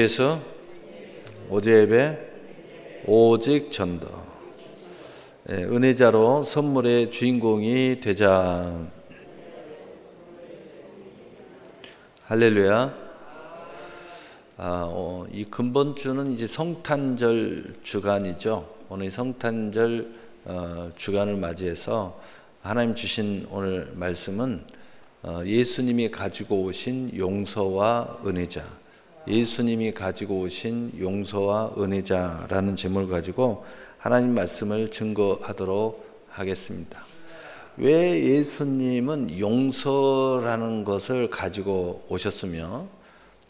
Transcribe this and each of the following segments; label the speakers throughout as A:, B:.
A: 그래서 어제 예배 오직 전도, 은혜자로 선물의 주인공이 되자. 할렐루야. 이 근본주는 이제 성탄절 주간이죠. 오늘 성탄절 주간을 맞이해서 하나님 주신 오늘 말씀은 예수님이 가지고 오신 용서와 은혜자, 예수님이 가지고 오신 용서와 은혜자라는 제목을 가지고 하나님 말씀을 증거하도록 하겠습니다. 왜 예수님은 용서라는 것을 가지고 오셨으며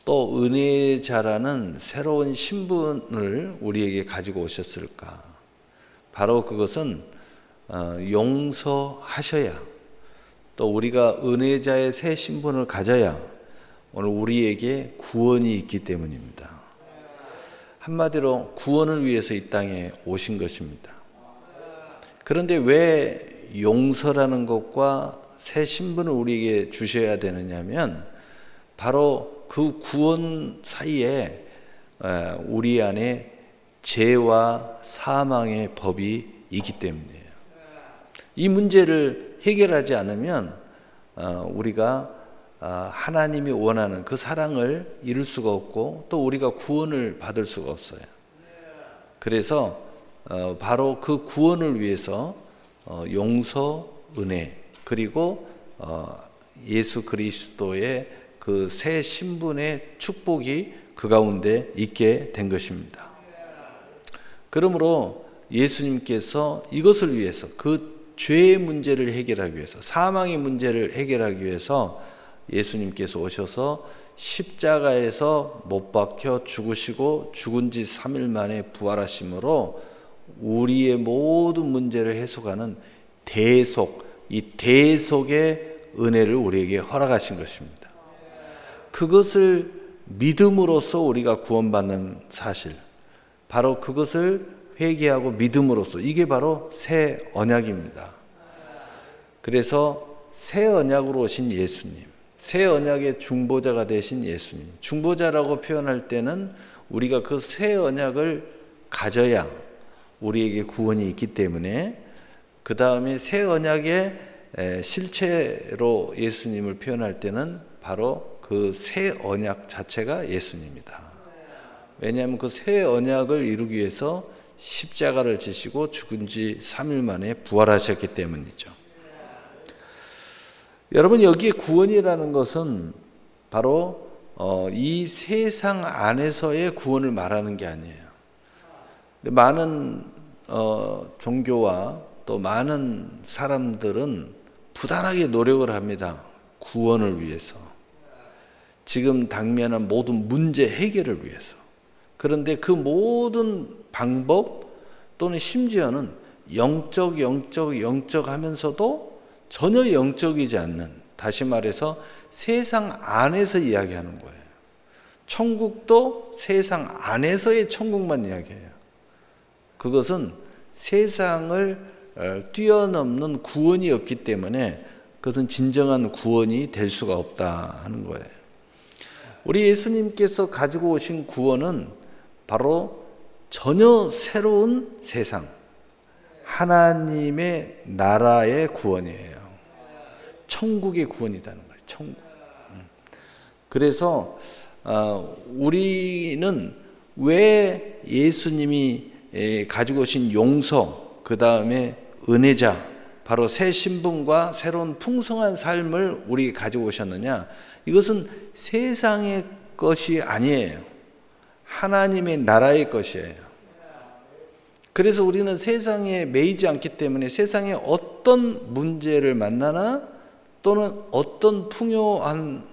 A: 또 은혜자라는 새로운 신분을 우리에게 가지고 오셨을까? 바로 그것은 용서하셔야, 또 우리가 은혜자의 새 신분을 가져야 오늘 우리에게 구원이 있기 때문입니다. 한마디로 구원을 위해서 이 땅에 오신 것입니다. 그런데 왜 용서라는 것과 새 신분을 우리에게 주셔야 되느냐면 바로 그 구원 사이에 우리 안에 죄와 사망의 법이 있기 때문이에요. 이 문제를 해결하지 않으면 우리가 하나님이 원하는 그 사랑을 이룰 수가 없고 또 우리가 구원을 받을 수가 없어요. 그래서 바로 그 구원을 위해서 용서, 은혜, 그리고 예수 그리스도의 그 새 신분의 축복이 그 가운데 있게 된 것입니다. 그러므로 예수님께서 이것을 위해서, 그 죄의 문제를 해결하기 위해서, 사망의 문제를 해결하기 위해서 예수님께서 오셔서 십자가에서 못 박혀 죽으시고 죽은 지 3일 만에 부활하심으로 우리의 모든 문제를 해소하는 대속, 이 대속의 은혜를 우리에게 허락하신 것입니다. 그것을 믿음으로써 우리가 구원받는 사실, 바로 그것을 회개하고 믿음으로써, 이게 바로 새 언약입니다. 그래서 새 언약으로 오신 예수님, 새 언약의 중보자가 되신 예수님, 중보자라고 표현할 때는 우리가 그 새 언약을 가져야 우리에게 구원이 있기 때문에, 그 다음에 새 언약의 실체로 예수님을 표현할 때는 바로 그 새 언약 자체가 예수님이다. 왜냐하면 그 새 언약을 이루기 위해서 십자가를 지시고 죽은 지 3일 만에 부활하셨기 때문이죠. 여러분, 여기에 구원이라는 것은 바로 이 세상 안에서의 구원을 말하는 게 아니에요. 많은 종교와 또 많은 사람들은 부단하게 노력을 합니다. 구원을 위해서, 지금 당면한 모든 문제 해결을 위해서. 그런데 그 모든 방법 또는 심지어는 영적 하면서도 전혀 영적이지 않는, 다시 말해서 세상 안에서 이야기하는 거예요. 천국도 세상 안에서의 천국만 이야기해요. 그것은 세상을 뛰어넘는 구원이 없기 때문에 그것은 진정한 구원이 될 수가 없다 하는 거예요. 우리 예수님께서 가지고 오신 구원은 바로 전혀 새로운 세상, 하나님의 나라의 구원이에요. 천국의 구원이라는 거예요. 천국. 그래서 우리는 왜 예수님이 가지고 오신 용서, 그 다음에 은혜자, 바로 새 신분과 새로운 풍성한 삶을 우리에게 가지고 오셨느냐? 이것은 세상의 것이 아니에요. 하나님의 나라의 것이에요. 그래서 우리는 세상에 매이지 않기 때문에 세상에 어떤 문제를 만나나 또는 어떤 풍요한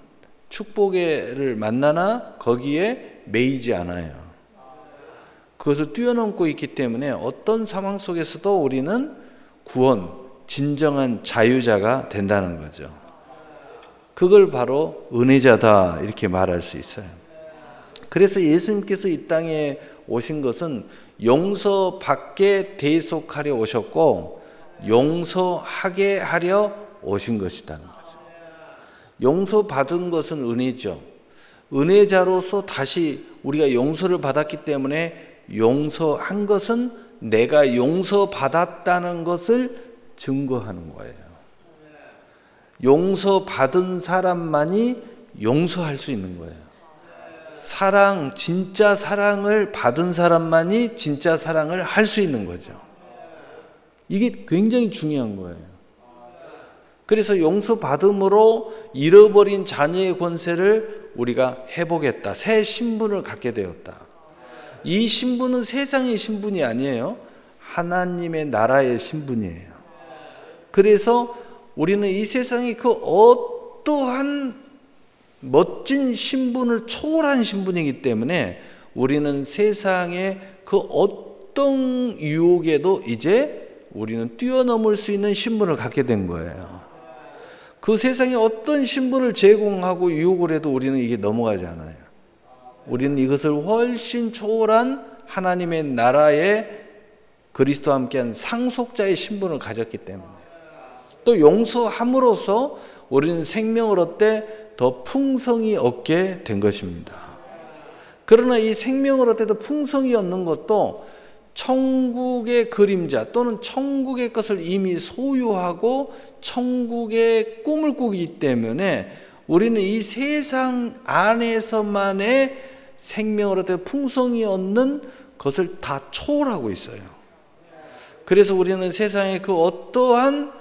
A: 축복을 만나나 거기에 매이지 않아요. 그것을 뛰어넘고 있기 때문에 어떤 상황 속에서도 우리는 구원, 진정한 자유자가 된다는 거죠. 그걸 바로 은혜자다 이렇게 말할 수 있어요. 그래서 예수님께서 이 땅에 오신 것은 용서받게 대속하려 오셨고 용서하게 하려 오신 것이라는 거죠. 용서받은 것은 은혜죠. 은혜자로서 다시 우리가 용서를 받았기 때문에 용서한 것은 내가 용서받았다는 것을 증거하는 거예요. 용서받은 사람만이 용서할 수 있는 거예요. 사랑, 진짜 사랑을 받은 사람만이 진짜 사랑을 할 수 있는 거죠. 이게 굉장히 중요한 거예요. 그래서 용서받음으로 잃어버린 자녀의 권세를 우리가 회복했다. 새 신분을 갖게 되었다. 이 신분은 세상의 신분이 아니에요. 하나님의 나라의 신분이에요. 그래서 우리는 이 세상의 그 어떠한 멋진 신분을 초월한 신분이기 때문에 우리는 세상의 그 어떤 유혹에도 이제 우리는 뛰어넘을 수 있는 신분을 갖게 된 거예요. 그 세상에 어떤 신분을 제공하고 유혹을 해도 우리는 이게 넘어가지 않아요. 우리는 이것을 훨씬 초월한 하나님의 나라의 그리스도와 함께한 상속자의 신분을 가졌기 때문에, 또 용서함으로써 우리는 생명을 얻되 더 풍성히 얻게 된 것입니다. 그러나 이 생명을 얻되 더 풍성히 얻는 것도 천국의 그림자 또는 천국의 것을 이미 소유하고 천국의 꿈을 꾸기 때문에 우리는 이 세상 안에서만의 생명을 얻되 풍성히 얻는 것을 다 초월하고 있어요. 그래서 우리는 세상의 그 어떠한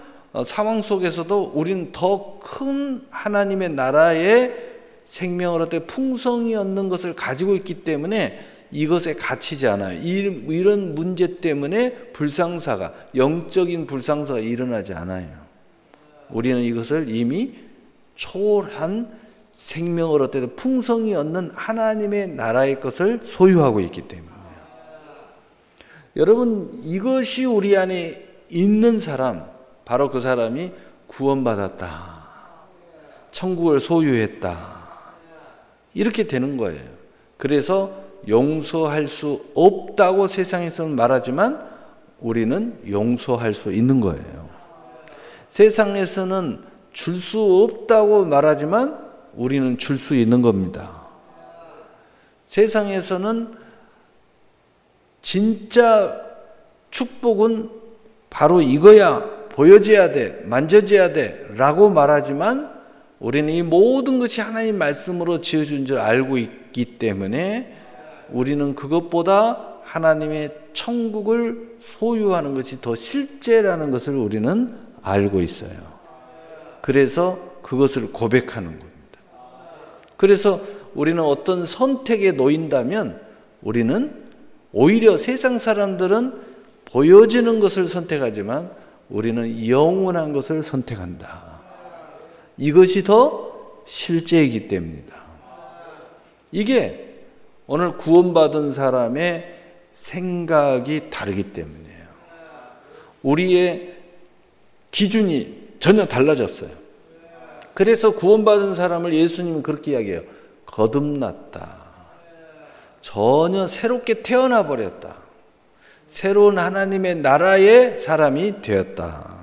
A: 상황 속에서도 우리는 더 큰 하나님의 나라의 생명을 얻되 풍성히 얻는 것을 가지고 있기 때문에 이것에 갇히지 않아요. 이런 문제 때문에 불상사가, 영적인 불상사가 일어나지 않아요. 우리는 이것을 이미 초월한 생명을 얻되 풍성히 얻는 하나님의 나라의 것을 소유하고 있기 때문이에요. 여러분, 이것이 우리 안에 있는 사람, 바로 그 사람이 구원받았다, 천국을 소유했다, 이렇게 되는 거예요. 그래서 용서할 수 없다고 세상에서는 말하지만 우리는 용서할 수 있는 거예요. 세상에서는 줄 수 없다고 말하지만 우리는 줄 수 있는 겁니다. 세상에서는 진짜 축복은 바로 이거야, 보여져야 돼, 만져져야 돼 라고 말하지만 우리는 이 모든 것이 하나님 말씀으로 지어준 줄 알고 있기 때문에 우리는 그것보다 하나님의 천국을 소유하는 것이 더 실제라는 것을 우리는 알고 있어요. 그래서 그것을 고백하는 겁니다. 그래서 우리는 어떤 선택에 놓인다면 우리는 오히려 세상 사람들은 보여지는 것을 선택하지만 우리는 영원한 것을 선택한다. 이것이 더 실제이기 때문이다. 이게 오늘 구원받은 사람의 생각이 다르기 때문이에요. 우리의 기준이 전혀 달라졌어요. 그래서 구원받은 사람을 예수님은 그렇게 이야기해요. 거듭났다. 전혀 새롭게 태어나 버렸다. 새로운 하나님의 나라의 사람이 되었다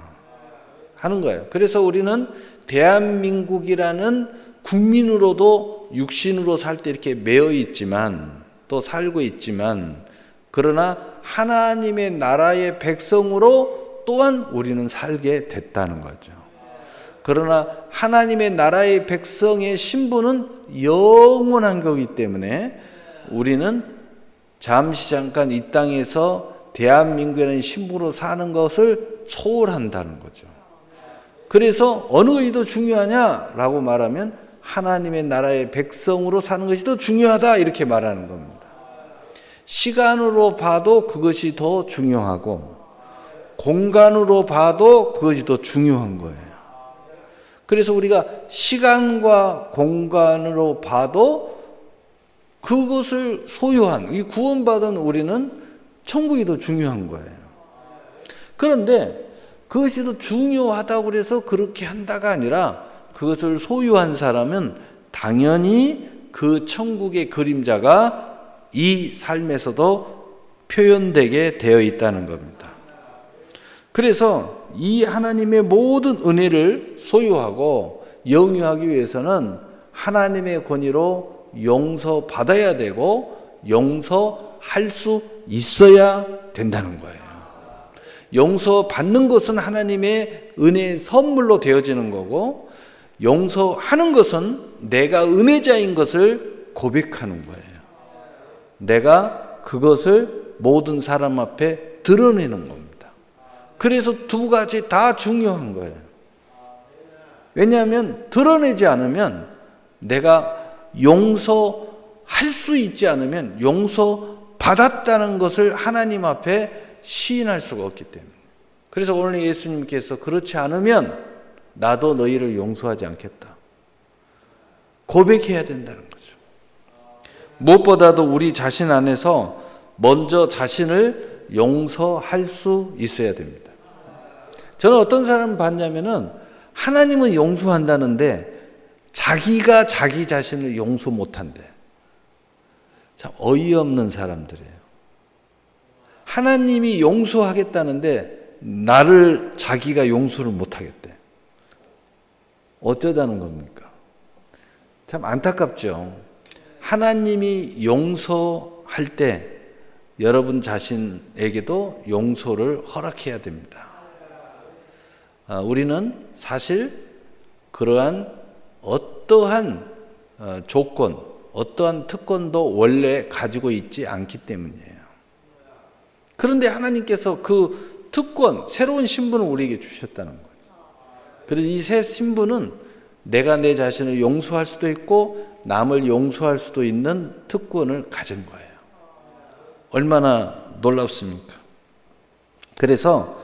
A: 하는 거예요. 그래서 우리는 대한민국이라는 국민으로도 육신으로 살 때 이렇게 매여 있지만, 또 살고 있지만, 그러나 하나님의 나라의 백성으로 또한 우리는 살게 됐다는 거죠. 그러나 하나님의 나라의 백성의 신분은 영원한 거기 때문에 우리는 잠시 잠깐 이 땅에서 대한민국이라는 신분으로 사는 것을 초월한다는 거죠. 그래서 어느 것이 더 중요하냐라고 말하면 하나님의 나라의 백성으로 사는 것이 더 중요하다, 이렇게 말하는 겁니다. 시간으로 봐도 그것이 더 중요하고 공간으로 봐도 그것이 더 중요한 거예요. 그래서 우리가 시간과 공간으로 봐도 그것을 소유한, 이 구원받은 우리는 천국이 더 중요한 거예요. 그런데 그것이 더 중요하다고 해서 그렇게 한다가 아니라 그것을 소유한 사람은 당연히 그 천국의 그림자가 이 삶에서도 표현되게 되어 있다는 겁니다. 그래서 이 하나님의 모든 은혜를 소유하고 영유하기 위해서는 하나님의 권위로 용서받아야 되고 용서할 수 있어야 된다는 거예요. 용서받는 것은 하나님의 은혜의 선물로 되어지는 거고, 용서하는 것은 내가 은혜자인 것을 고백하는 거예요. 내가 그것을 모든 사람 앞에 드러내는 겁니다. 그래서 두 가지 다 중요한 거예요. 왜냐하면 드러내지 않으면, 내가 용서할 수 있지 않으면 용서받았다는 것을 하나님 앞에 시인할 수가 없기 때문에. 그래서 오늘 예수님께서 그렇지 않으면 나도 너희를 용서하지 않겠다, 고백해야 된다는 거죠. 무엇보다도 우리 자신 안에서 먼저 자신을 용서할 수 있어야 됩니다. 저는 어떤 사람을 봤냐면은 하나님은 용서한다는데 자기가 자기 자신을 용서 못한대. 참 어이없는 사람들이에요. 하나님이 용서하겠다는데 나를 자기가 용서를 못하겠대. 어쩌자는 겁니까? 참 안타깝죠. 하나님이 용서할 때 여러분 자신에게도 용서를 허락해야 됩니다. 우리는 사실 그러한 어떠한 조건, 어떠한 특권도 원래 가지고 있지 않기 때문이에요. 그런데 하나님께서 그 특권, 새로운 신분을 우리에게 주셨다는 거예요. 그래서 이 새 신분은 내가 내 자신을 용서할 수도 있고 남을 용서할 수도 있는 특권을 가진 거예요. 얼마나 놀랍습니까? 그래서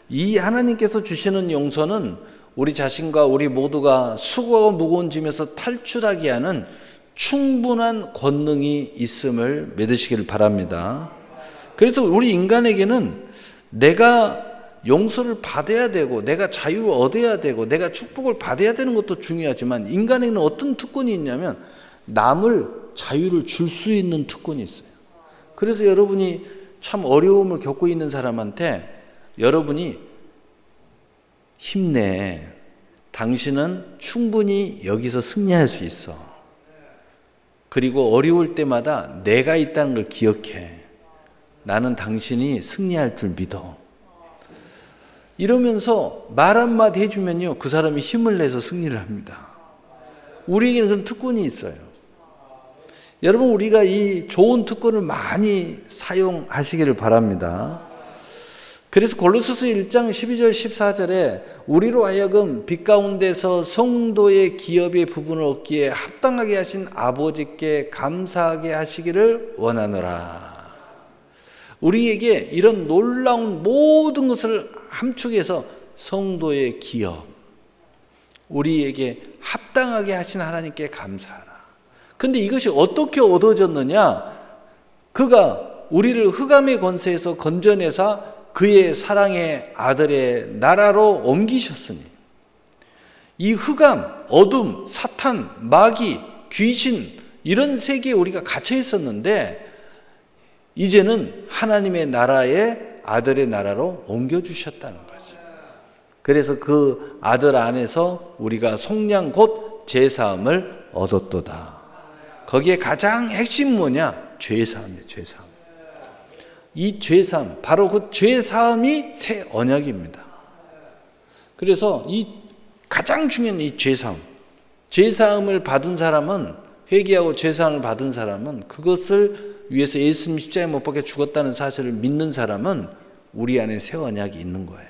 A: 이 하나님께서 주시는 용서는 우리 자신과 우리 모두가 수고하고 무거운 짐에서 탈출하게 하는 충분한 권능이 있음을 믿으시길 바랍니다. 그래서 우리 인간에게는 내가 용서를 받아야 되고 내가 자유를 얻어야 되고 내가 축복을 받아야 되는 것도 중요하지만, 인간에게는 어떤 특권이 있냐면 남을 자유를 줄 수 있는 특권이 있어요. 그래서 여러분이 참 어려움을 겪고 있는 사람한테 여러분이 힘내, 당신은 충분히 여기서 승리할 수 있어, 그리고 어려울 때마다 내가 있다는 걸 기억해, 나는 당신이 승리할 줄 믿어, 이러면서 말 한마디 해주면요 그 사람이 힘을 내서 승리를 합니다. 우리에게는 그런 특권이 있어요. 여러분, 우리가 이 좋은 특권을 많이 사용하시기를 바랍니다. 그래서 골로새서 1장 12절 14절에 우리로 하여금 빛 가운데서 성도의 기업의 부분을 얻기에 합당하게 하신 아버지께 감사하게 하시기를 원하노라. 우리에게 이런 놀라운 모든 것을 함축해서 성도의 기업, 우리에게 합당하게 하신 하나님께 감사하라. 근데 이것이 어떻게 얻어졌느냐? 그가 우리를 흑암의 권세에서 건져내사 그의 사랑의 아들의 나라로 옮기셨으니, 이 흑암, 어둠, 사탄, 마귀, 귀신, 이런 세계에 우리가 갇혀 있었는데 이제는 하나님의 나라의 아들의 나라로 옮겨주셨다는 거죠. 그래서 그 아들 안에서 우리가 속량 곧 죄사함을 얻었도다. 거기에 가장 핵심 뭐냐? 죄사함이에요. 죄사함. 이 죄사함, 바로 그 죄사함이 새 언약입니다. 그래서 이 가장 중요한 이 죄사함, 죄사함을 받은 사람은, 회개하고 죄사함을 받은 사람은, 그것을 위해서 예수님 십자가에 못 박혀 죽었다는 사실을 믿는 사람은 우리 안에 새 언약이 있는 거예요.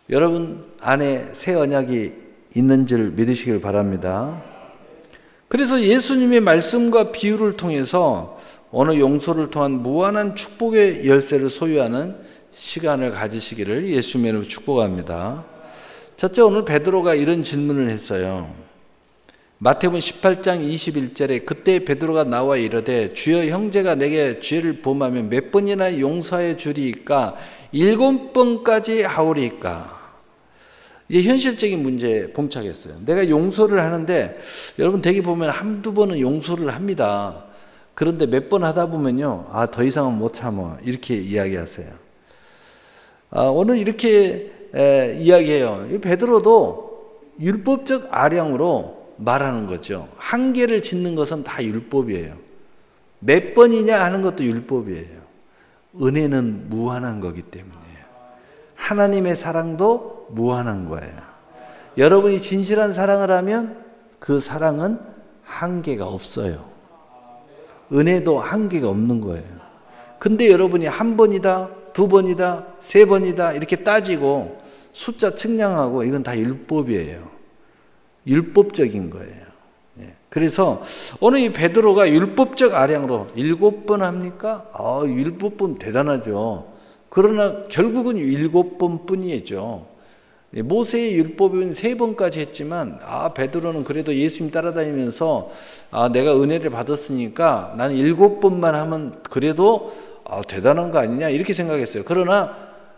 A: 여러분 안에 새 언약이 있는 줄 믿으시길 바랍니다. 그래서 예수님의 말씀과 비유를 통해서 오늘 용서를 통한 무한한 축복의 열쇠를 소유하는 시간을 가지시기를 예수님의 이름으로 축복합니다. 첫째, 오늘 베드로가 이런 질문을 했어요. 마태복음 18장 21절에 그때 베드로가 나와 이르되 주여, 형제가 내게 죄를 범하면 몇 번이나 용서해 주리이까? 7번까지 하오리이까? 이제 현실적인 문제에 봉착했어요. 내가 용서를 하는데 여러분 대개 보면 한두 번은 용서를 합니다. 그런데 몇 번 하다 보면요, 더 이상은 못 참아, 이렇게 이야기하세요. 오늘 이렇게 이야기해요. 베드로도 율법적 아량으로 말하는 거죠. 한계를 짓는 것은 다 율법이에요. 몇 번이냐 하는 것도 율법이에요. 은혜는 무한한 거기 때문에. 하나님의 사랑도 무한한 거예요. 여러분이 진실한 사랑을 하면 그 사랑은 한계가 없어요. 은혜도 한계가 없는 거예요. 근데 여러분이 한 번이다, 두 번이다, 세 번이다 이렇게 따지고 숫자 측량하고 이건 다 율법이에요. 율법적인 거예요. 그래서 오늘 이 베드로가 율법적 아량으로 7번 합니까? 율법은 대단하죠. 그러나 결국은 7번 뿐이죠. 모세의 율법은 3번까지 했지만 베드로는 그래도 예수님 따라다니면서 내가 은혜를 받았으니까 나는 7번만 하면 그래도 대단한 거 아니냐 이렇게 생각했어요. 그러나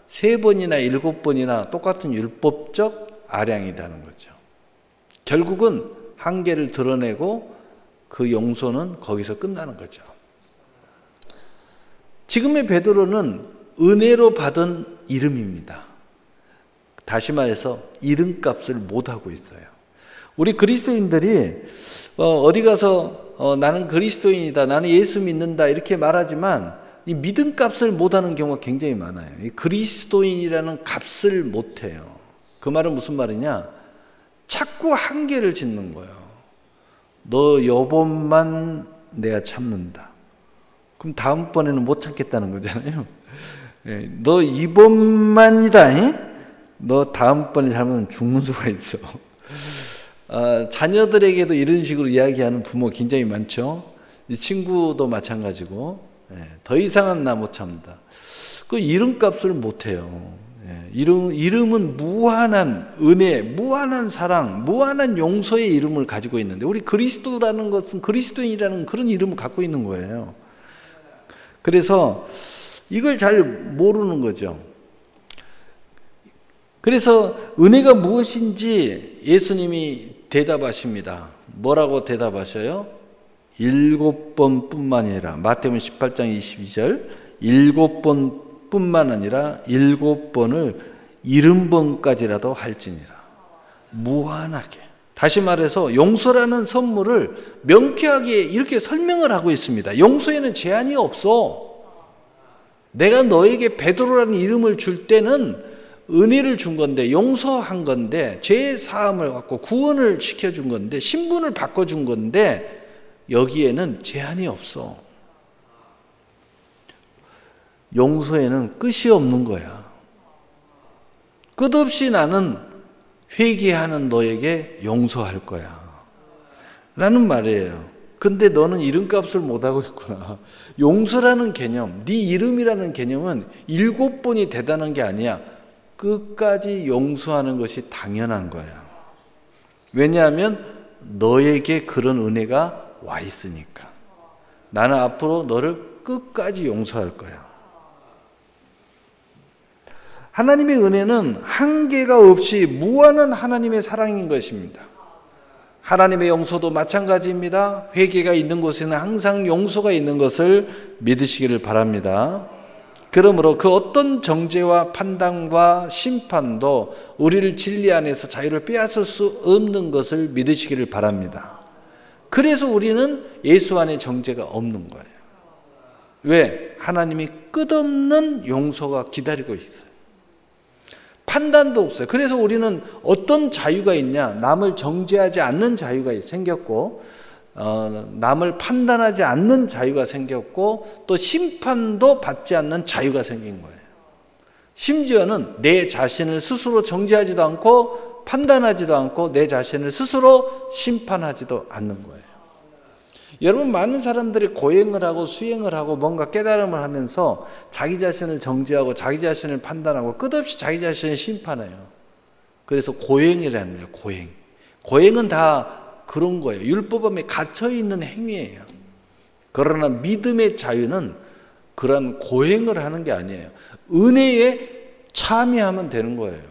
A: 3번이나 7번이나 똑같은 율법적 아량이라는 거죠. 결국은 한계를 드러내고 그 용서는 거기서 끝나는 거죠. 지금의 베드로는 은혜로 받은 이름입니다. 다시 말해서 이름값을 못하고 있어요. 우리 그리스도인들이 어디 가서 나는 그리스도인이다, 나는 예수 믿는다 이렇게 말하지만 이 믿음값을 못하는 경우가 굉장히 많아요. 이 그리스도인이라는 값을 못해요. 그 말은 무슨 말이냐? 자꾸 한계를 짓는 거예요. 너 요번만 내가 참는다. 그럼 다음번에는 못 참겠다는 거잖아요. 너 이번만이다. 너 다음번에 잘못하면 죽는 수가 있어. 자녀들에게도 이런 식으로 이야기하는 부모 굉장히 많죠. 이 친구도 마찬가지고 더 이상은 나 못 참는다. 그 이름값을 못해요. 이름은 무한한 은혜, 무한한 사랑, 무한한 용서의 이름을 가지고 있는데 우리 그리스도라는 것은 그리스도인이라는 그런 이름을 갖고 있는 거예요. 그래서 이걸 잘 모르는 거죠. 그래서 은혜가 무엇인지 예수님이 대답하십니다. 뭐라고 대답하셔요? 7번뿐만 아니라 마태복음 18장 22절 7번뿐만 아니라 7번을 70번까지라도 할지니라. 무한하게. 다시 말해서 용서라는 선물을 명쾌하게 이렇게 설명을 하고 있습니다. 용서에는 제한이 없어. 내가 너에게 베드로라는 이름을 줄 때는 은혜를 준 건데, 용서한 건데, 죄 사함을 갖고 구원을 시켜준 건데, 신분을 바꿔준 건데 여기에는 제한이 없어. 용서에는 끝이 없는 거야. 끝없이 나는 회개하는 너에게 용서할 거야 라는 말이에요. 근데 너는 이름값을 못하고 있구나. 용서라는 개념, 네 이름이라는 개념은 7번이 대단한 게 아니야. 끝까지 용서하는 것이 당연한 거야. 왜냐하면 너에게 그런 은혜가 와 있으니까. 나는 앞으로 너를 끝까지 용서할 거야. 하나님의 은혜는 한계가 없이 무한한 하나님의 사랑인 것입니다. 하나님의 용서도 마찬가지입니다. 회개가 있는 곳에는 항상 용서가 있는 것을 믿으시기를 바랍니다. 그러므로 그 어떤 정죄와 판단과 심판도 우리를 진리 안에서 자유를 빼앗을 수 없는 것을 믿으시기를 바랍니다. 그래서 우리는 예수 안에 정죄가 없는 거예요. 왜? 하나님이 끝없는 용서가 기다리고 있어요. 판단도 없어요. 그래서 우리는 어떤 자유가 있냐? 남을 정죄하지 않는 자유가 생겼고, 남을 판단하지 않는 자유가 생겼고, 또 심판도 받지 않는 자유가 생긴 거예요. 심지어는 내 자신을 스스로 정죄하지도 않고 판단하지도 않고 내 자신을 스스로 심판하지도 않는 거예요. 여러분, 많은 사람들이 고행을 하고 수행을 하고 뭔가 깨달음을 하면서 자기 자신을 정죄하고 자기 자신을 판단하고 끝없이 자기 자신을 심판해요. 그래서 고행이라는 거예요. 고행은 다 그런 거예요. 율법에 갇혀있는 행위예요. 그러나 믿음의 자유는 그런 고행을 하는 게 아니에요. 은혜에 참여하면 되는 거예요.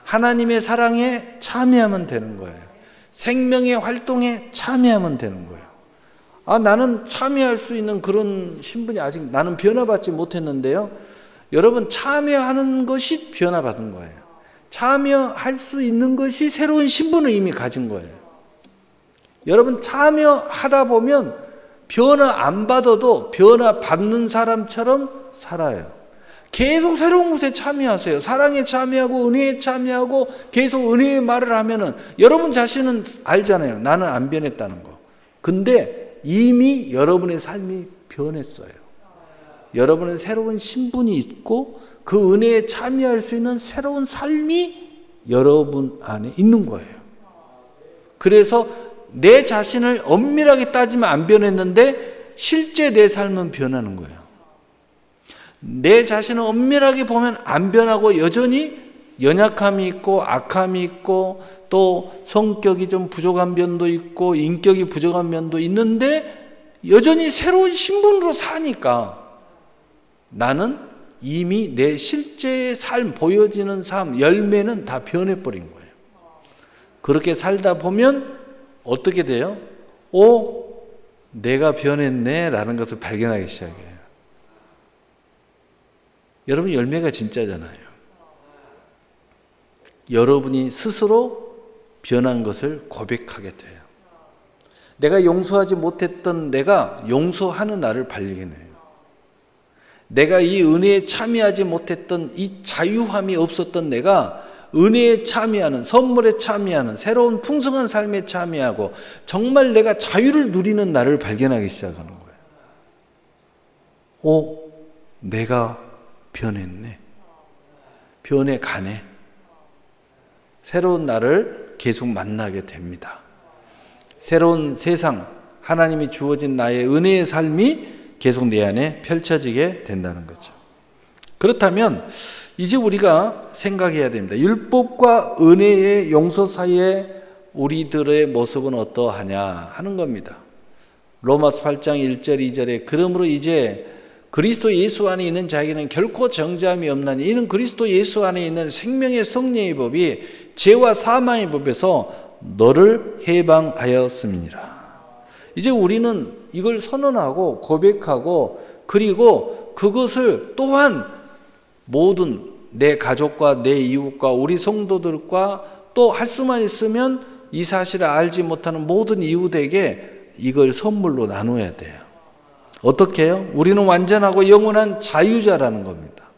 A: 하나님의 사랑에 참여하면 되는 거예요. 생명의 활동에 참여하면 되는 거예요. 나는 참여할 수 있는 그런 신분이 아직 나는 변화받지 못했는데요. 여러분, 참여하는 것이 변화받은 거예요. 참여할 수 있는 것이 새로운 신분을 이미 가진 거예요. 여러분 참여하다 보면 변화 안 받아도 변화 받는 사람처럼 살아요. 계속 새로운 것에 참여하세요. 사랑에 참여하고 은혜에 참여하고 계속 은혜의 말을 하면은 여러분 자신은 알잖아요. 나는 안 변했다는 거. 근데 이미 여러분의 삶이 변했어요. 여러분은 새로운 신분이 있고 그 은혜에 참여할 수 있는 새로운 삶이 여러분 안에 있는 거예요. 그래서 내 자신을 엄밀하게 따지면 안 변했는데 실제 내 삶은 변하는 거예요. 내 자신을 엄밀하게 보면 안 변하고 여전히 연약함이 있고 악함이 있고 또 성격이 좀 부족한 면도 있고 인격이 부족한 면도 있는데 여전히 새로운 신분으로 사니까 나는 이미 내 실제의 삶, 보여지는 삶, 열매는 다 변해버린 거예요. 그렇게 살다 보면 어떻게 돼요? 내가 변했네 라는 것을 발견하기 시작해요. 여러분 열매가 진짜잖아요. 여러분이 스스로 변한 것을 고백하게 돼요. 내가 용서하지 못했던 내가 용서하는 나를 발견해요. 내가 이 은혜에 참여하지 못했던 이 자유함이 없었던 내가 은혜에 참여하는, 선물에 참여하는, 새로운 풍성한 삶에 참여하고 정말 내가 자유를 누리는 나를 발견하기 시작하는 거예요. 내가 변했네. 변해가네. 새로운 나를 계속 만나게 됩니다. 새로운 세상, 하나님이 주어진 나의 은혜의 삶이 계속 내 안에 펼쳐지게 된다는 거죠. 그렇다면 이제 우리가 생각해야 됩니다. 율법과 은혜의 용서 사이에 우리들의 모습은 어떠하냐 하는 겁니다. 로마서 8장 1절 2절에 그러므로 이제 그리스도 예수 안에 있는 자에게는 결코 정죄함이 없나니 이는 그리스도 예수 안에 있는 생명의 성령의 법이 죄와 사망의 법에서 너를 해방하였음이니라. 이제 우리는 이걸 선언하고 고백하고 그리고 그것을 또한 모든 내 가족과 내 이웃과 우리 성도들과 또 할 수만 있으면 이 사실을 알지 못하는 모든 이웃에게 이걸 선물로 나눠야 돼요. 어떻게 해요? 우리는 완전하고 영원한 자유자라는 겁니다.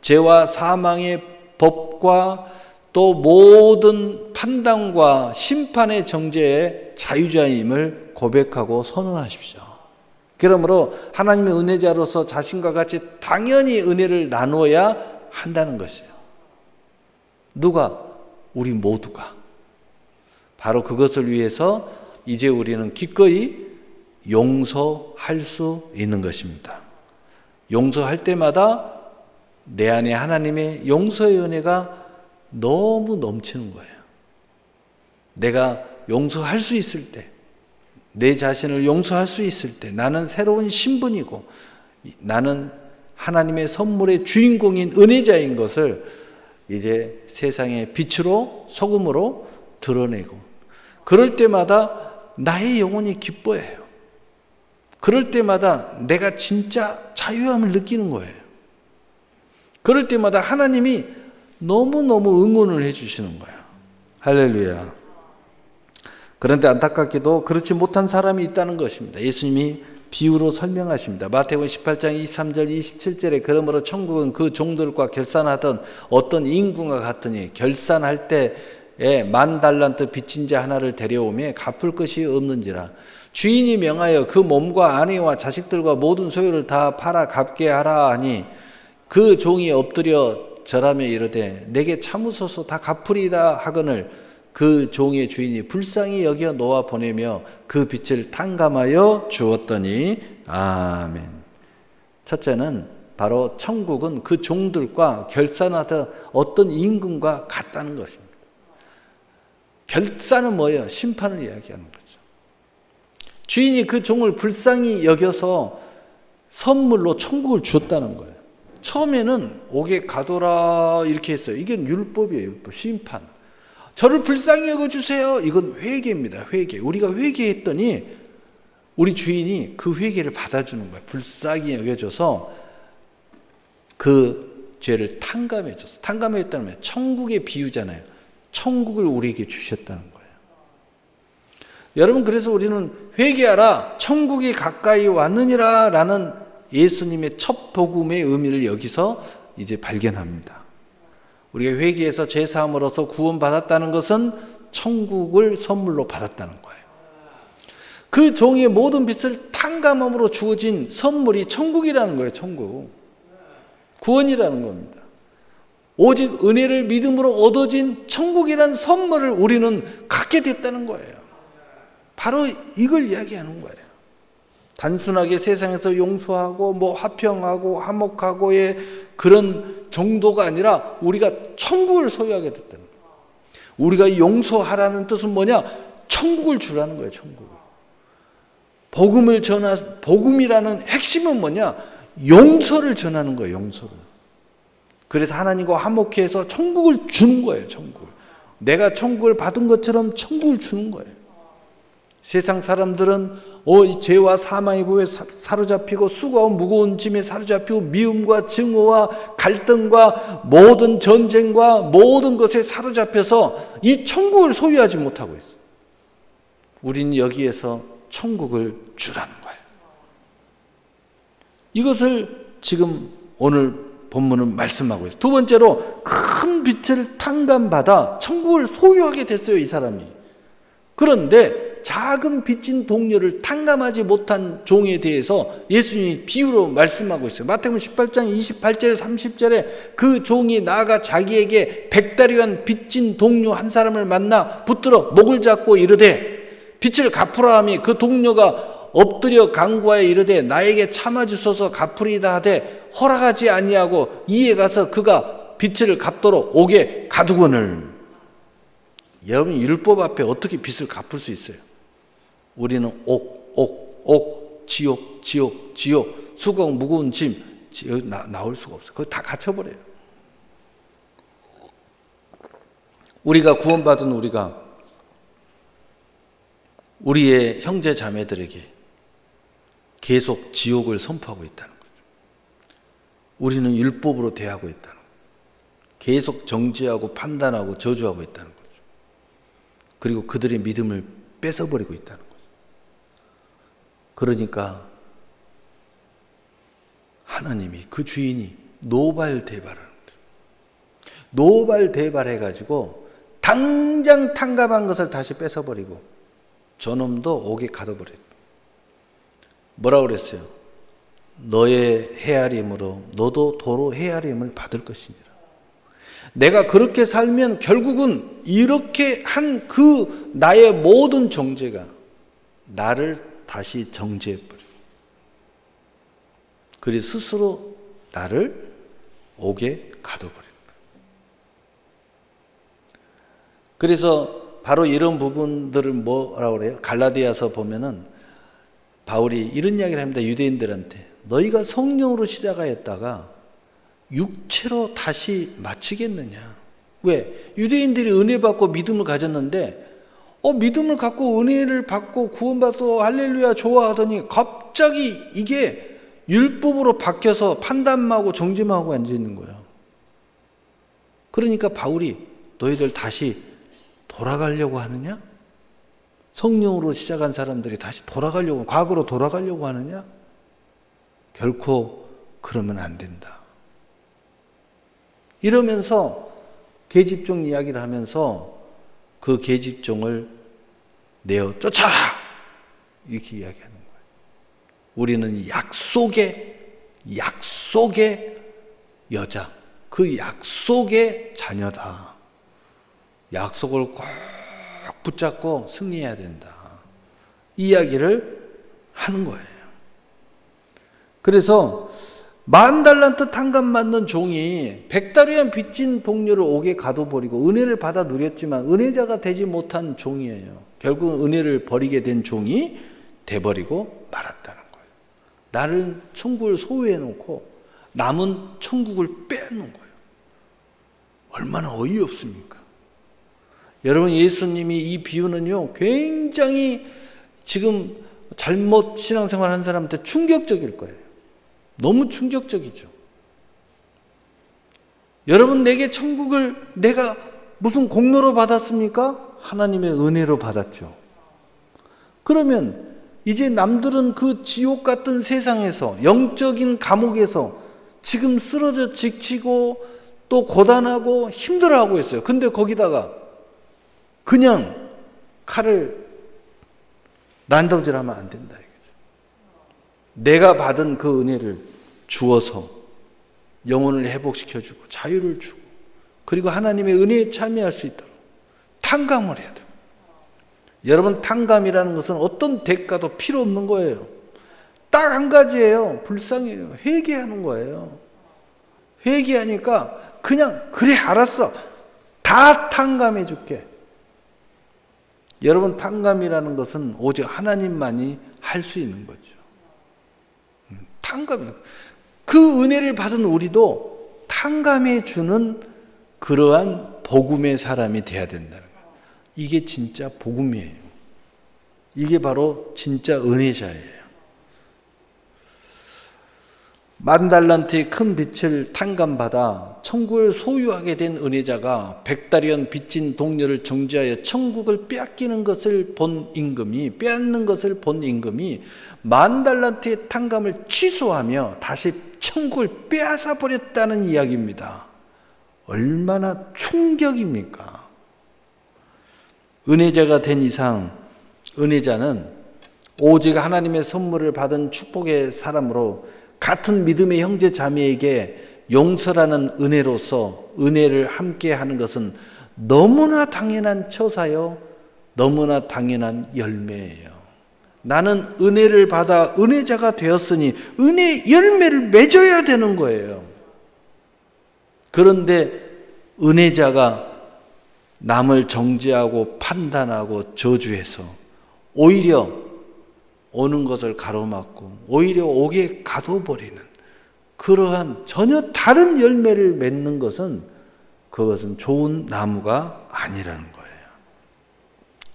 A: 죄와 사망의 법과 또 모든 판단과 심판의 정죄의 자유자임을 고백하고 선언하십시오. 그러므로 하나님의 은혜자로서 자신과 같이 당연히 은혜를 나눠야 한다는 것이에요. 누가? 우리 모두가. 바로 그것을 위해서 이제 우리는 기꺼이 용서할 수 있는 것입니다. 용서할 때마다 내 안에 하나님의 용서의 은혜가 너무 넘치는 거예요. 내가 용서할 수 있을 때, 내 자신을 용서할 수 있을 때 나는 새로운 신분이고 나는 하나님의 선물의 주인공인 은혜자인 것을 이제 세상의 빛으로 소금으로 드러내고 그럴 때마다 나의 영혼이 기뻐해요. 그럴 때마다 내가 진짜 자유함을 느끼는 거예요. 그럴 때마다 하나님이 너무너무 응원을 해주시는 거예요. 할렐루야. 그런데 안타깝게도 그렇지 못한 사람이 있다는 것입니다. 예수님이 비유로 설명하십니다. 마태복음 18장 23절 27절에 그러므로 천국은 그 종들과 결산하던 어떤 임금과 같으니 결산할 때에 10,000달란트 빚진 자 하나를 데려오매 갚을 것이 없는지라. 주인이 명하여 그 몸과 아내와 자식들과 모든 소유를 다 팔아 갚게 하라 하니 그 종이 엎드려 절하며 이르되 내게 참으소서 다 갚으리라 하거늘 그 종의 주인이 불쌍히 여겨 놓아 보내며 그 빚을 탕감하여 주었더니 아멘. 첫째는 바로 천국은 그 종들과 결산하던 어떤 임금과 같다는 것입니다. 결산은 뭐예요? 심판을 이야기하는 거죠. 주인이 그 종을 불쌍히 여겨서 선물로 천국을 주었다는 거예요. 처음에는 옥에 가둬라 이렇게 했어요. 이건 율법이에요. 율법, 심판. 저를 불쌍히 여겨주세요. 이건 회개입니다. 회개. 우리가 회개했더니 우리 주인이 그 회개를 받아주는 거예요. 불쌍히 여겨줘서 그 죄를 탕감해줬어. 탕감해줬다는 말 천국의 비유잖아요. 천국을 우리에게 주셨다는 거예요. 여러분, 그래서 우리는 회개하라 천국이 가까이 왔느니라 라는 예수님의 첫 복음의 의미를 여기서 이제 발견합니다. 우리가 회개해서 죄사함으로써 구원받았다는 것은 천국을 선물로 받았다는 거예요. 그 종의 모든 빚을 탕감함으로 주어진 선물이 천국이라는 거예요. 천국. 구원이라는 겁니다. 오직 은혜를 믿음으로 얻어진 천국이라는 선물을 우리는 갖게 됐다는 거예요. 바로 이걸 이야기하는 거예요. 단순하게 세상에서 용서하고 화평하고 화목하고의 그런 정도가 아니라 우리가 천국을 소유하게 됐다는 거예요. 우리가 용서하라는 뜻은 뭐냐? 천국을 주라는 거예요. 천국을. 복음이라는 핵심은 뭐냐? 용서를 전하는 거예요. 용서를. 그래서 하나님과 화목해 해서 천국을 주는 거예요. 천국을. 내가 천국을 받은 것처럼 천국을 주는 거예요. 세상 사람들은 죄와 사망의 법에 사로잡히고 수고와 무거운 짐에 사로잡히고 미움과 증오와 갈등과 모든 전쟁과 모든 것에 사로잡혀서 이 천국을 소유하지 못하고 있어요. 우리는 여기에서 천국을 주라는 거예요. 이것을 지금 오늘 본문은 말씀하고 있어요. 두 번째로 큰 빚을 탕감받아 천국을 소유하게 됐어요. 이 사람이. 그런데 작은 빚진 동료를 탕감하지 못한 종에 대해서 예수님이 비유로 말씀하고 있어요. 마태복음 18장 28절에 30절에 그 종이 나아가 자기에게 100다리한 빚진 동료 한 사람을 만나 붙들어 목을 잡고 이르되 빚을 갚으라 하니 그 동료가 엎드려 간구하여 이르되 나에게 참아주소서 갚으리다 하되 허락하지 아니하고 이에 가서 그가 빚을 갚도록 옥에 가두거늘. 여러분, 율법 앞에 어떻게 빚을 갚을 수 있어요? 우리는 옥, 지옥, 수고 무거운 짐, 여기 나올 수가 없어요. 그거 다 갇혀버려요. 우리가 구원받은 우리가 우리의 형제 자매들에게 계속 지옥을 선포하고 있다는 거죠. 우리는 율법으로 대하고 있다는 거죠. 계속 정죄하고 판단하고 저주하고 있다는 거죠. 그리고 그들의 믿음을 뺏어버리고 있다는 거죠. 그러니까 하나님이, 그 주인이 노발대발하는 거죠. 노발대발해가지고 당장 탕감한 것을 다시 뺏어버리고 저놈도 옥에 가둬버려요. 뭐라고 그랬어요? 너의 헤아림으로 너도 도로 헤아림을 받을 것이니라. 내가 그렇게 살면 결국은 이렇게 한 그 나의 모든 정죄가 나를 다시 정죄해버려요. 그리 스스로 나를 옥에 가둬버립니다. 그래서 바로 이런 부분들을 뭐라고 그래요? 갈라디아서 보면은 바울이 이런 이야기를 합니다. 유대인들한테. 너희가 성령으로 시작하였다가 육체로 다시 마치겠느냐? 왜? 유대인들이 은혜 받고 믿음을 가졌는데 믿음을 갖고 은혜를 받고 구원받고 할렐루야 좋아하더니 갑자기 이게 율법으로 바뀌어서 판단하고 정죄하고 앉아있는 거예요. 그러니까 바울이 너희들 다시 돌아가려고 하느냐? 성령으로 시작한 사람들이 다시 돌아가려고, 과거로 돌아가려고 하느냐? 결코 그러면 안 된다. 이러면서 계집종 이야기를 하면서 그 계집종을 내어 쫓아라! 이렇게 이야기하는 거예요. 우리는 약속의 여자, 그 약속의 자녀다. 약속을 꼭 붙잡고 승리해야 된다. 이 이야기를 하는 거예요. 그래서 10,000달란트 탕감받는 종이 100다리한 빚진 동료를 옥에 가둬버리고 은혜를 받아 누렸지만 은혜자가 되지 못한 종이에요. 결국은 은혜를 버리게 된 종이 돼버리고 말았다는 거예요. 나는 천국을 소유해놓고 남은 천국을 빼놓은 거예요. 얼마나 어이없습니까? 여러분, 예수님이 이 비유는요, 굉장히 지금 잘못 신앙생활 한 사람한테 충격적일 거예요. 너무 충격적이죠. 여러분, 내게 천국을 내가 무슨 공로로 받았습니까? 하나님의 은혜로 받았죠. 그러면 이제 남들은 그 지옥 같은 세상에서, 영적인 감옥에서 지금 쓰러져 지치고 또 고단하고 힘들어하고 있어요. 근데 거기다가 그냥 칼을 난도질하면 안 된다. 내가 받은 그 은혜를 주어서 영혼을 회복시켜주고 자유를 주고, 그리고 하나님의 은혜에 참여할 수 있도록 탕감을 해야 돼요. 여러분, 탕감이라는 것은 어떤 대가도 필요 없는 거예요. 딱 한 가지예요. 불쌍해요. 회개하는 거예요. 회개하니까 그냥 그래 알았어, 다 탕감해 줄게. 여러분, 탕감이라는 것은 오직 하나님만이 할 수 있는 거죠. 탕감이에요. 그 은혜를 받은 우리도 탕감해 주는 그러한 복음의 사람이 돼야 된다는 거예요. 이게 진짜 복음이에요. 이게 바로 진짜 은혜자예요. 10,000달란트의 큰 빚을 탕감받아 천국을 소유하게 된 은혜자가 100달이온 빚진 동료를 정죄하여 천국을 빼앗는 것을 본 임금이 10,000달란트의 탕감을 취소하며 다시 천국을 빼앗아 버렸다는 이야기입니다. 얼마나 충격입니까? 은혜자가 된 이상 은혜자는 오직 하나님의 선물을 받은 축복의 사람으로 같은 믿음의 형제 자매에게 용서라는 은혜로서 은혜를 함께 하는 것은 너무나 당연한 처사요, 너무나 당연한 열매예요. 나는 은혜를 받아 은혜자가 되었으니 은혜 열매를 맺어야 되는 거예요. 그런데 은혜자가 남을 정죄하고 판단하고 저주해서 오히려 오는 것을 가로막고 오히려 오게 가둬버리는 그러한 전혀 다른 열매를 맺는 것은, 그것은 좋은 나무가 아니라는 거예요.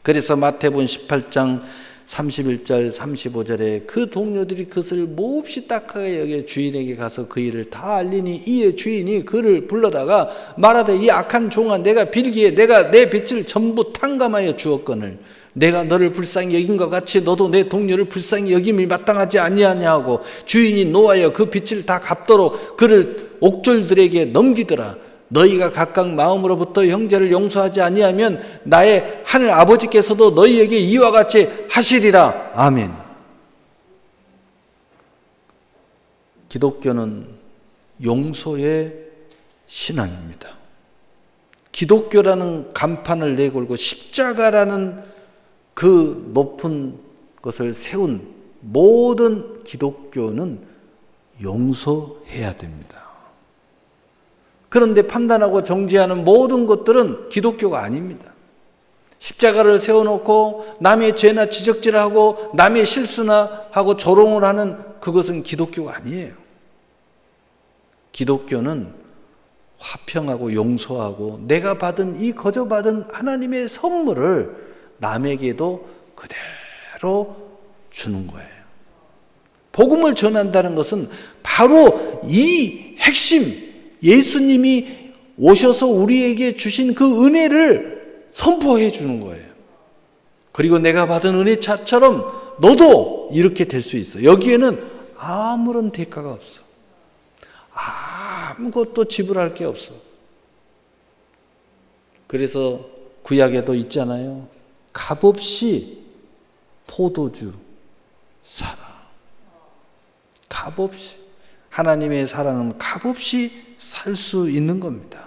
A: 그래서 마태복음 18장 31절 35절에 그 동료들이 그것을 몹시 딱하게 여겨 주인에게 가서 그 일을 다 알리니 이에 주인이 그를 불러다가 말하되 이 악한 종아, 내가 빌기에 내가 내 빚을 전부 탕감하여 주었거늘 내가 너를 불쌍히 여긴 것 같이 너도 내 동료를 불쌍히 여김이 마땅하지 아니하냐고 주인이 노하여 그 빚을 다 갚도록 그를 옥졸들에게 넘기더라. 너희가 각각 마음으로부터 형제를 용서하지 아니하면 나의 하늘 아버지께서도 너희에게 이와 같이 하시리라. 아멘. 기독교는 용서의 신앙입니다. 기독교라는 간판을 내걸고 십자가라는 그 높은 것을 세운 모든 기독교는 용서해야 됩니다. 그런데 판단하고 정죄하는 모든 것들은 기독교가 아닙니다. 십자가를 세워놓고 남의 죄나 지적질하고 남의 실수나 하고 조롱을 하는 그것은 기독교가 아니에요. 기독교는 화평하고 용서하고 내가 받은 이 거저받은 하나님의 선물을 남에게도 그대로 주는 거예요. 복음을 전한다는 것은 바로 이 핵심, 예수님이 오셔서 우리에게 주신 그 은혜를 선포해 주는 거예요. 그리고 내가 받은 은혜차처럼 너도 이렇게 될 수 있어. 여기에는 아무런 대가가 없어. 아무것도 지불할 게 없어. 그래서 구약에도 있잖아요. 값없이 포도주 사라. 값없이. 하나님의 사랑은 값없이 살 수 있는 겁니다.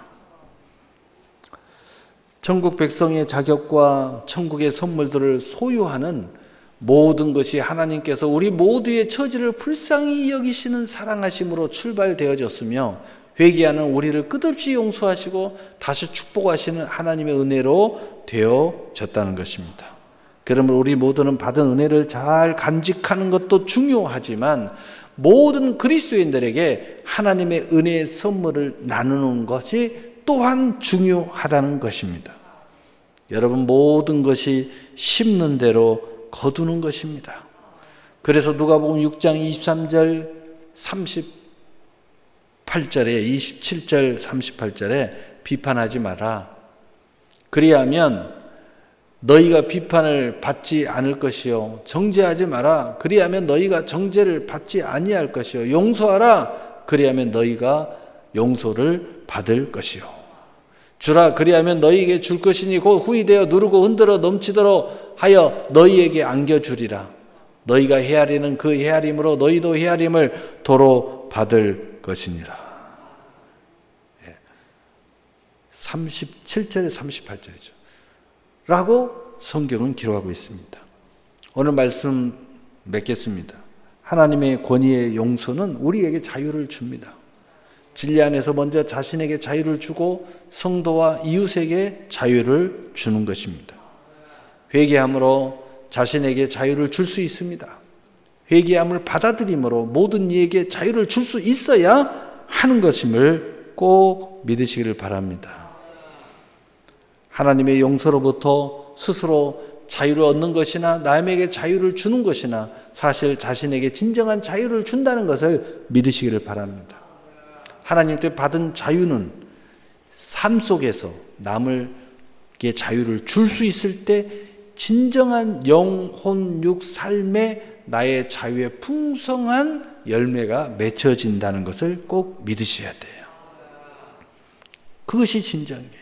A: 천국 백성의 자격과 천국의 선물들을 소유하는 모든 것이 하나님께서 우리 모두의 처지를 불쌍히 여기시는 사랑하심으로 출발되어졌으며 회개하는 우리를 끝없이 용서하시고 다시 축복하시는 하나님의 은혜로 되어졌다는 것입니다. 그러므로 우리 모두는 받은 은혜를 잘 간직하는 것도 중요하지만 모든 그리스도인들에게 하나님의 은혜의 선물을 나누는 것이 또한 중요하다는 것입니다. 여러분, 모든 것이 심는 대로 거두는 것입니다. 그래서 누가복음 6장 23절 38절에 27절 38절에 비판하지 마라. 그리하면 너희가 비판을 받지 않을 것이요 정죄하지 마라 그리하면 너희가 정죄를 받지 아니할 것이요 용서하라 그리하면 너희가 용서를 받을 것이요 주라 그리하면 너희에게 줄 것이니 곧 후이되어 누르고 흔들어 넘치도록 하여 너희에게 안겨주리라 너희가 헤아리는 그 헤아림으로 너희도 헤아림을 도로 받을 것이니라. 37절에 38절이죠. 라고 성경은 기록하고 있습니다. 오늘 말씀 맺겠습니다. 하나님의 권위의 용서는 우리에게 자유를 줍니다. 진리 안에서 먼저 자신에게 자유를 주고 성도와 이웃에게 자유를 주는 것입니다. 회개함으로 자신에게 자유를 줄 수 있습니다. 회개함을 받아들임으로 모든 이에게 자유를 줄 수 있어야 하는 것임을 꼭 믿으시기를 바랍니다. 하나님의 용서로부터 스스로 자유를 얻는 것이나 남에게 자유를 주는 것이나 사실 자신에게 진정한 자유를 준다는 것을 믿으시기를 바랍니다. 하나님께 받은 자유는 삶 속에서 남에게 자유를 줄 수 있을 때 진정한 영혼 육 삶에 나의 자유의 풍성한 열매가 맺혀진다는 것을 꼭 믿으셔야 돼요. 그것이 진정이에요.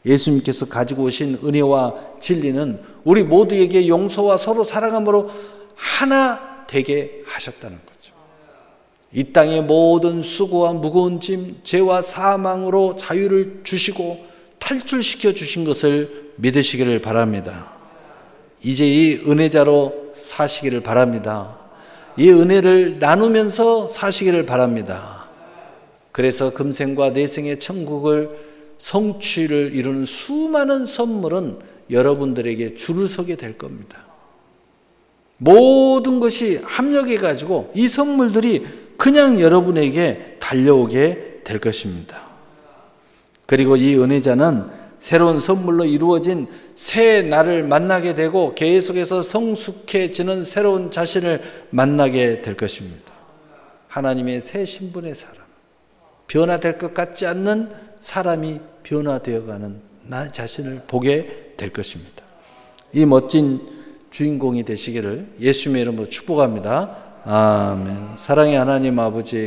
A: 예수님께서 가지고 오신 은혜와 진리는 우리 모두에게 용서와 서로 사랑함으로 하나 되게 하셨다는 거죠. 이 땅의 모든 수고와 무거운 짐, 죄와 사망으로 자유를 주시고 탈출시켜 주신 것을 믿으시기를 바랍니다. 이제 이 은혜자로 사시기를 바랍니다. 이 은혜를 나누면서 사시기를 바랍니다. 그래서 금생과 내생의 천국을 성취를 이루는 수많은 선물은 여러분들에게 줄을 서게 될 겁니다. 모든 것이 합력해 가지고 이 선물들이 그냥 여러분에게 달려오게 될 것입니다. 그리고 이 은혜자는 새로운 선물로 이루어진 새 나를 만나게 되고 계속해서 성숙해지는 새로운 자신을 만나게 될 것입니다. 하나님의 새 신분의 사람, 변화될 것 같지 않는 사람이 변화되어가는 나 자신을 보게 될 것입니다. 이 멋진 주인공이 되시기를 예수님의 이름으로 축복합니다. 아멘. 사랑의 하나님 아버지